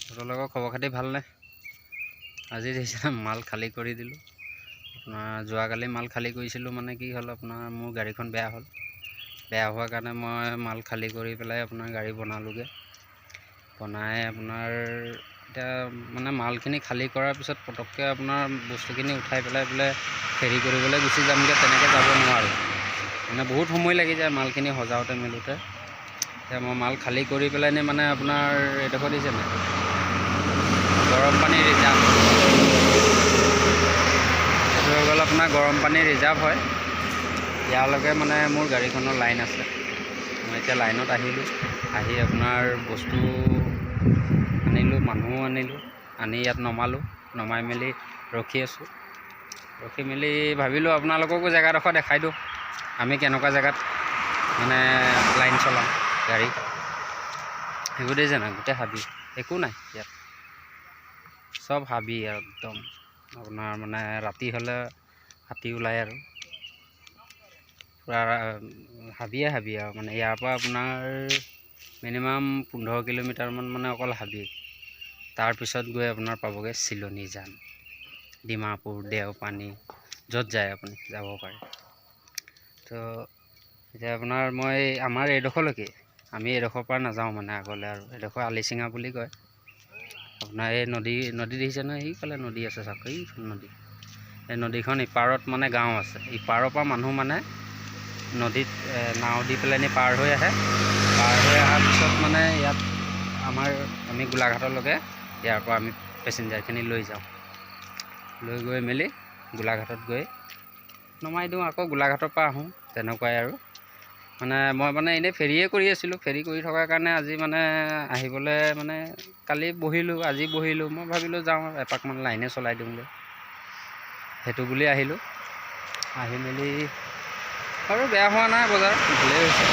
আপোনালোকৰ খবৰ খাতি ভালনে? আজি দেখিছে মাল খালী কৰি দিলোঁ। আপোনাৰ যোৱাকালি মাল খালী কৰিছিলোঁ, মানে কি হ'ল আপোনাৰ মোৰ গাড়ীখন বেয়া হ'ল। বেয়া হোৱাৰ কাৰণে মই মাল খালী কৰি পেলাই আপোনাৰ গাড়ী বনালোগৈ। বনাই আপোনাৰ এতিয়া মানে মালখিনি খালী কৰাৰ পিছত পটককৈ আপোনাৰ বস্তুখিনি উঠাই পেলাই বোলে ফেৰী কৰিবলৈ গুচি যামগৈ, তেনেকৈ যাব নোৱাৰোঁ। মানে বহুত সময় লাগি যায় মালখিনি সজাওঁতে মেলোঁতে। এতিয়া মই মাল খালী কৰি পেলাই নি মানে আপোনাৰ এইডোখৰ দিছে নাই, গৰম পানী ৰিজাৰ্ভ। এইটো হৈ গ'ল আপোনাৰ গৰম পানী ৰিজাৰ্ভ হয়। ইয়ালৈকে মানে মোৰ গাড়ীখনৰ লাইন আছে। মই এতিয়া লাইনত আহিলোঁ, আহি আপোনাৰ বস্তু আনিলোঁ, মানুহো আনিলোঁ, আনি ইয়াত নমালোঁ। নমাই মেলি ৰখি আছোঁ। ৰখি মেলি ভাবিলোঁ আপোনালোককো জেগাডোখৰ দেখাই দিওঁ, আমি কেনেকুৱা জেগাত মানে লাইন চলাওঁ গাড়ী। সেইবোৰ দেখিছে নাই, গোটেই হাবি, একো নাই ইয়াত, চব হাবি আৰু একদম আপোনাৰ মানে ৰাতি হ'লে হাতী ওলায় আৰু পূৰা হাবিয়ে হাবি আৰু মানে ইয়াৰ পৰা আপোনাৰ মিনিমাম 15 কিলোমিটাৰমান মানে অকল হাবি। তাৰপিছত গৈ আপোনাৰ পাবগৈ চিলনী জান, ডিমাপুৰ, দেওপানী, য'ত যায় আপুনি যাব পাৰে। তো এতিয়া আপোনাৰ মই আমাৰ এইডোখৰলৈকে, আমি এইডোখৰৰ পৰা নাযাওঁ মানে আগলৈ, আৰু এইডোখৰ আলিচিঙা বুলি কয়। আপোনাৰ এই নদী দেখিছে নহয়, সেইফালে নদী আছে চাওক, এইখন নদী। এই নদীখন ইপাৰত মানে গাঁও আছে, ইপাৰৰ পৰা মানুহ মানে নদীত নাও দি পেলাই পাৰ হৈ আহে। পাৰ হৈ অহাৰ পিছত মানে ইয়াত আমি গোলাঘাটলৈকে ইয়াৰ পৰা আমি পেচেঞ্জাৰখিনি লৈ যাওঁ। লৈ গৈ মেলি গোলাঘাটত গৈ নমাই দিওঁ, আকৌ গোলাঘাটৰ পৰা আহোঁ, তেনেকুৱাই আৰু। মানে মই মানে এনেই ফেৰীয়ে কৰি আছিলোঁ। ফেৰী কৰি থকাৰ কাৰণে আজি মানে আহিবলৈ মানে কালি বহিলোঁ, আজি বহিলোঁ। মই ভাবিলোঁ যাওঁ এপাকমান লাইনে চলাই দিওঁগৈ, সেইটো বুলি আহিলোঁ। আহি মেলি আৰু বেয়া হোৱা নাই, বজাৰ ভালেই হৈছে।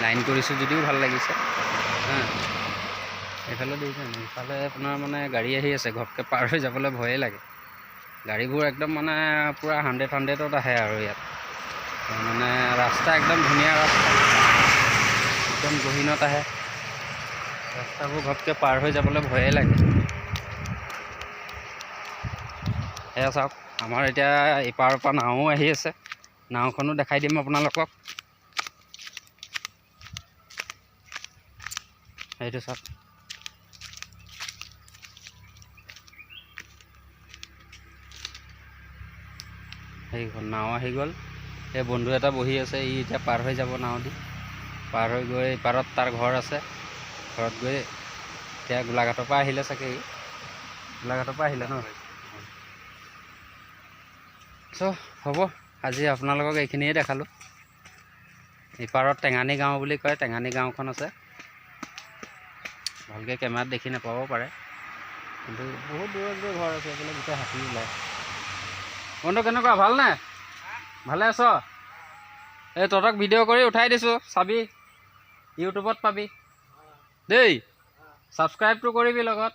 লাইন কৰিছোঁ যদিও ভাল লাগিছে। এইফালে দেখিছে নাই, ইফালে আপোনাৰ মানে গাড়ী আহি আছে, ঘপকৈ পাৰ হৈ যাবলৈ ভয়ে লাগে। গাড়ীবোৰ একদম মানে পূৰা 100ত আহে আৰু ইয়াত মানে ৰাস্তা একদম ধুনীয়া ৰাস্তা, একদম গহীনত আহে। ৰাস্তাবোৰ ঘপকৈ পাৰ হৈ যাবলৈ ভয়ে লাগে। সেয়া চাওক, আমাৰ এতিয়া ইপাৰৰ পৰা নাও আহি আছে। নাওখনো দেখাই দিম আপোনালোকক। সেইটো চাওক, সেইখন নাও আহি গ'ল। এই বন্ধু এটা বহি আছে, ই এতিয়া পাৰ হৈ যাব নাও দি। পাৰ হৈ গৈ ইপাৰত তাৰ ঘৰ আছে, ঘৰত গৈ এতিয়া গোলাঘাটৰ পৰা আহিলে চাগে, ই গোলাঘাটৰ পৰা আহিলে ন। চ' হ'ব, আজি আপোনালোকক এইখিনিয়ে দেখালোঁ। ইপাৰত টেঙানী গাঁও বুলি কয়, টেঙানী গাঁওখন আছে। ভালকৈ কেমেৰাত দেখি নাপাব পাৰে, কিন্তু বহুত দূৰত গৈ ঘৰ আছে। এইফালে গোটেই হাতী ওলায়। বন্ধু কেনেকুৱা, ভালনে? ভালে আছ? এই তহঁতক ভিডিঅ' কৰি উঠাই দিছোঁ, চাবি, ইউটিউবত পাবি দেই। ছাবস্ক্ৰাইবটো কৰিবি, লগত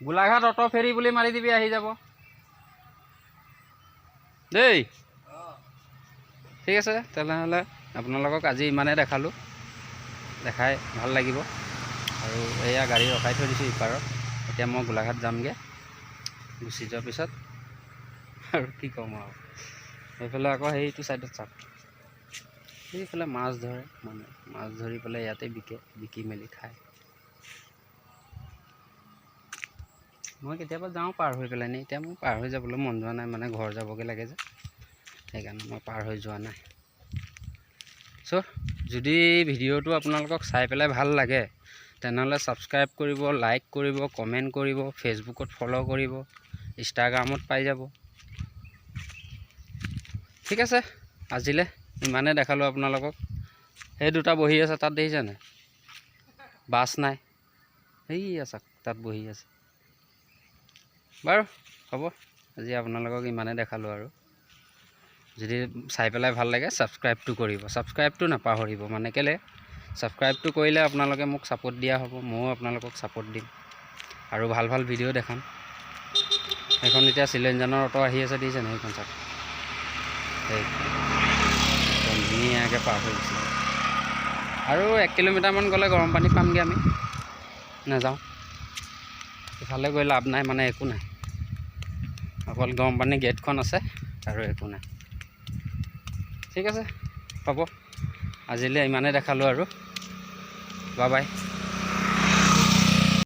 গোলাঘাট অটো ফেৰী বুলি মাৰি দিবি, আহি যাব দেই। ঠিক আছে তেনেহ'লে, আপোনালোকক আজি ইমানেই দেখালোঁ। দেখাই ভাল লাগিব। আৰু এয়া গাড়ী ৰখাই থৈ দিছোঁ ইপাৰত। এতিয়া মই গোলাঘাট যামগৈ। গুচি যোৱাৰ পিছত আৰু কি ক'ম আৰু, সেইফালে আকৌ সেইটো ছাইডত চাওক, সেইফালে মাছ ধৰে মানে, মাছ ধৰি পেলাই ইয়াতে বিকি মেলি খায়। মই কেতিয়াবা যাওঁ পাৰ হৈ পেলাই নি, এতিয়া মোৰ পাৰ হৈ যাবলৈ মন যোৱা নাই, মানে ঘৰ যাবগৈ লাগে যে, সেইকাৰণে মই পাৰ হৈ যোৱা নাই। চ' যদি ভিডিঅ'টো আপোনালোকক চাই পেলাই ভাল লাগে, তেনেহ'লে ছাবস্ক্ৰাইব কৰিব, লাইক কৰিব, কমেণ্ট কৰিব, ফেচবুকত ফ'ল' কৰিব, ইনষ্টাগ্ৰামত পাই যাব। ঠিক আছে, আজিলৈ ইমানেই দেখালোঁ আপোনালোকক। সেই দুটা বহি আছে তাত, দেখিছে নাই, বাছ নাই, সেই আছে তাত বহি আছে। বাৰু হ'ব, আজি আপোনালোকক ইমানেই দেখালোঁ। আৰু যদি চাই পেলাই ভাল লাগে, ছাবস্ক্ৰাইবটো কৰিব, ছাবস্ক্ৰাইবটো নাপাহৰিব। মানে কেলৈ, ছাবস্ক্ৰাইবটো কৰিলে আপোনালোকে মোক ছাপোৰ্ট দিয়া হ'ব, ময়ো আপোনালোকক ছাপোৰ্ট দিম আৰু ভাল ভাল ভিডিঅ' দেখাম। সেইখন এতিয়া চিলনীজানৰ অটো আহি আছে, দেখিছে নাই, সেইখন চাওক, সেই একদম ধুনীয়াকৈ পাৰ হৈ গৈছে। আৰু 1 কিলোমিটাৰমান গ'লে গৰম পানী পামগৈ আমি নাযাওঁ, ইফালে গৈ লাভ নাই, মানে একো নাই, অকল গৰম পানী গেটখন আছে আৰু একো নাই। ঠিক আছে, হ'ব, আজিলৈ ইমানেই দেখালোঁ আৰু, বাই বাই।